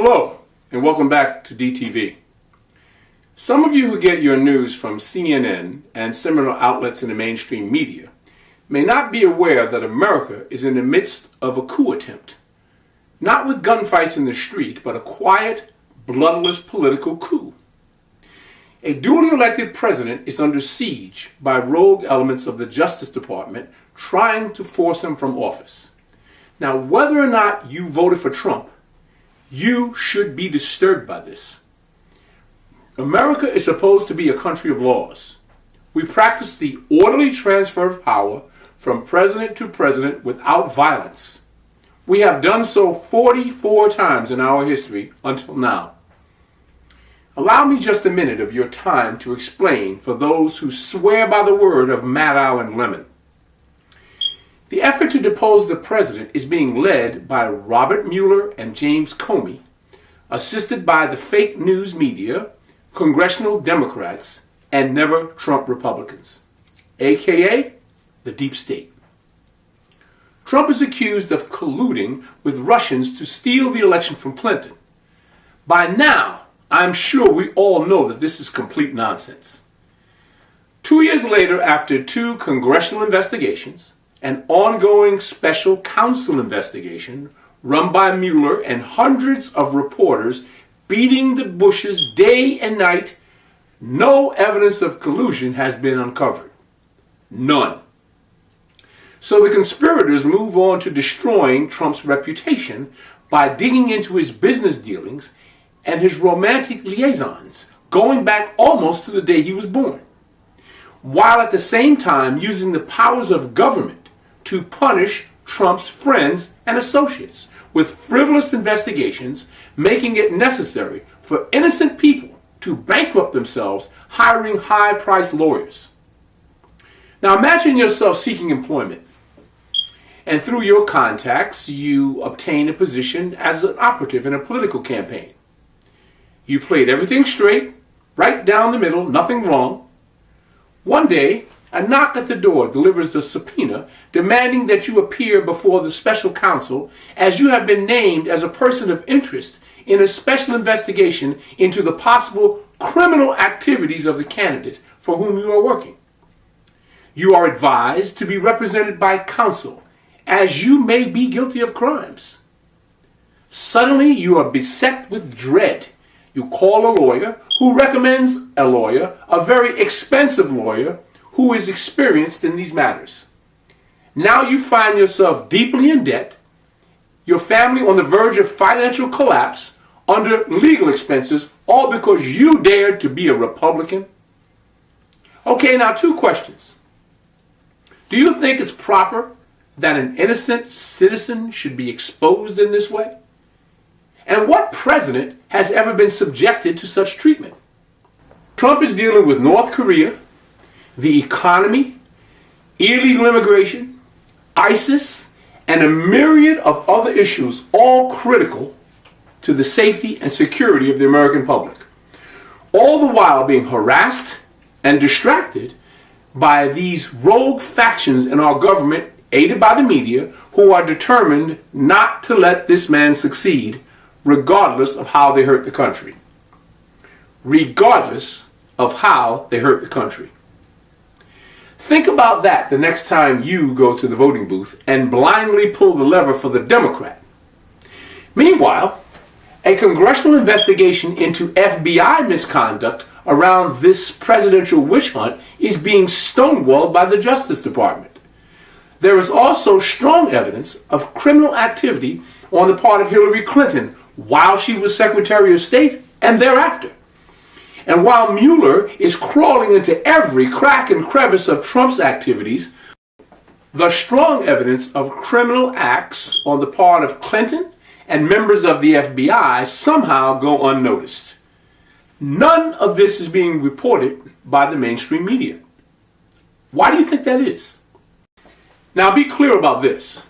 Hello, and welcome back to DTV. Some of you who get your news from CNN and similar outlets in the mainstream media may not be aware that America is in the midst of a coup attempt. Not with gunfights in the street, but a quiet, bloodless political coup. A duly elected president is under siege by rogue elements of the Justice Department trying to force him from office. Now, whether or not you voted for Trump, you should be disturbed by this. America is supposed to be a country of laws. We practice the orderly transfer of power from president to president without violence. We have done so 44 times in our history until now. Allow me just a minute of your time to explain for those who swear by the word of Maddow and Lemon. The effort to depose the president is being led by Robert Mueller and James Comey, assisted by the fake news media, congressional Democrats, and never Trump Republicans, aka the deep state. Trump is accused of colluding with Russians to steal the election from Clinton. By now, I'm sure we all know that this is complete nonsense. 2 years later, after two congressional investigations, an ongoing special counsel investigation run by Mueller and hundreds of reporters beating the bushes day and night, no evidence of collusion has been uncovered. None. So the conspirators move on to destroying Trump's reputation by digging into his business dealings and his romantic liaisons, going back almost to the day he was born, while at the same time using the powers of government to punish Trump's friends and associates with frivolous investigations, making it necessary for innocent people to bankrupt themselves hiring high-priced lawyers. Now imagine yourself seeking employment, and through your contacts you obtain a position as an operative in a political campaign. You played everything straight, right down the middle, nothing wrong. One day, a knock at the door delivers a subpoena demanding that you appear before the special counsel as you have been named as a person of interest in a special investigation into the possible criminal activities of the candidate for whom you are working. You are advised to be represented by counsel as you may be guilty of crimes. Suddenly you are beset with dread. You call a lawyer who recommends a lawyer, a very expensive lawyer, who is experienced in these matters. Now you find yourself deeply in debt, your family on the verge of financial collapse, under legal expenses, all because you dared to be a Republican? Okay, now two questions. Do you think it's proper that an innocent citizen should be exposed in this way? And what president has ever been subjected to such treatment? Trump is dealing with North Korea, the economy, illegal immigration, ISIS, and a myriad of other issues, all critical to the safety and security of the American public. All the while being harassed and distracted by these rogue factions in our government, aided by the media, who are determined not to let this man succeed, regardless of how they hurt the country. Regardless of how they hurt the country. Think about that the next time you go to the voting booth and blindly pull the lever for the Democrat. Meanwhile, a congressional investigation into FBI misconduct around this presidential witch hunt is being stonewalled by the Justice Department. There is also strong evidence of criminal activity on the part of Hillary Clinton while she was Secretary of State and thereafter. And while Mueller is crawling into every crack and crevice of Trump's activities, the strong evidence of criminal acts on the part of Clinton and members of the FBI somehow go unnoticed. None of this is being reported by the mainstream media. Why do you think that is? Now be clear about this.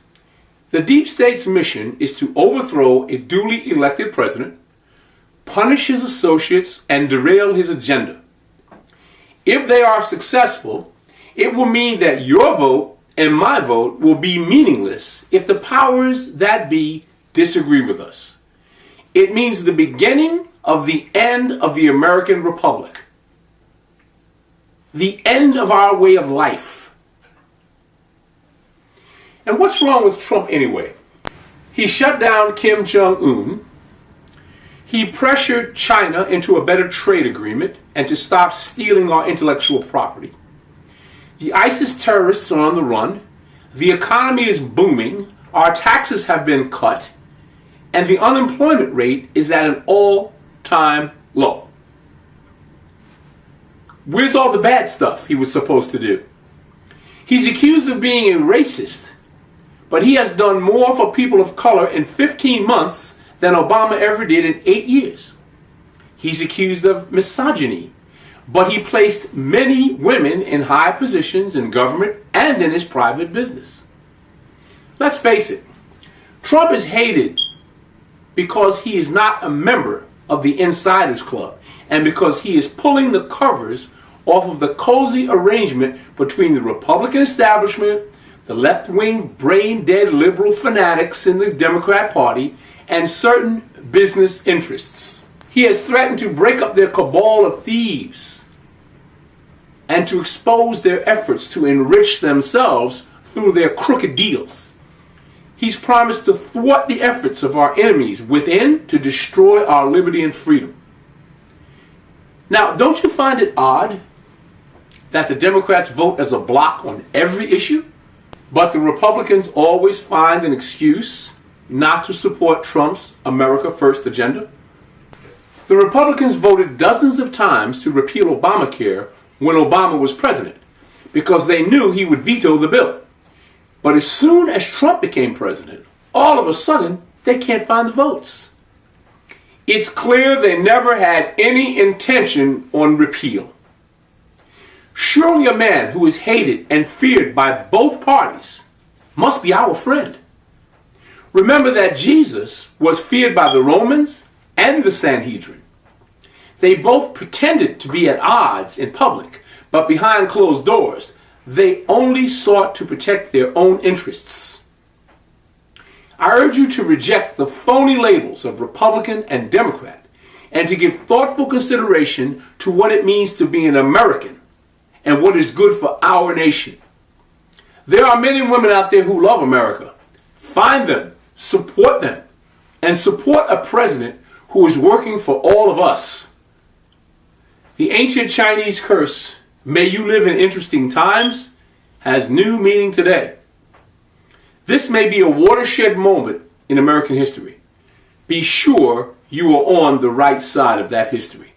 The deep state's mission is to overthrow a duly elected president, punish his associates, and derail his agenda. If they are successful, it will mean that your vote and my vote will be meaningless if the powers that be disagree with us. It means the beginning of the end of the American Republic. The end of our way of life. And what's wrong with Trump anyway? He shut down Kim Jong-un. He pressured China into a better trade agreement and to stop stealing our intellectual property. The ISIS terrorists are on the run. The economy is booming. Our taxes have been cut. And the unemployment rate is at an all-time low. Where's all the bad stuff he was supposed to do? He's accused of being a racist, but he has done more for people of color in 15 months than Obama ever did in 8 years. He's accused of misogyny, but he placed many women in high positions in government and in his private business. Let's face it, Trump is hated because he is not a member of the Insiders Club and because he is pulling the covers off of the cozy arrangement between the Republican establishment, the left-wing, brain-dead liberal fanatics in the Democrat Party, and certain business interests. He has threatened to break up their cabal of thieves and to expose their efforts to enrich themselves through their crooked deals. He's promised to thwart the efforts of our enemies within to destroy our liberty and freedom. Now, don't you find it odd that the Democrats vote as a bloc on every issue, but the Republicans always find an excuse not to support Trump's America First agenda? The Republicans voted dozens of times to repeal Obamacare when Obama was president because they knew he would veto the bill. But as soon as Trump became president, all of a sudden, they can't find the votes. It's clear they never had any intention on repeal. Surely a man who is hated and feared by both parties must be our friend. Remember that Jesus was feared by the Romans and the Sanhedrin. They both pretended to be at odds in public, but behind closed doors, they only sought to protect their own interests. I urge you to reject the phony labels of Republican and Democrat and to give thoughtful consideration to what it means to be an American and what is good for our nation. There are men and women out there who love America. Find them, support them, and support a president who is working for all of us. The ancient Chinese curse, "May you live in interesting times," has new meaning today. This may be a watershed moment in American history. Be sure you are on the right side of that history.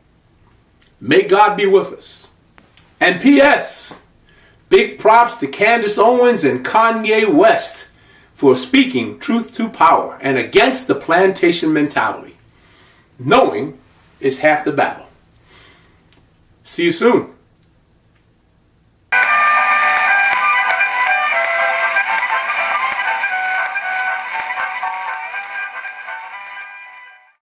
May God be with us. And P.S. Big props to Candace Owens and Kanye West for speaking truth to power and against the plantation mentality. Knowing is half the battle. See you soon.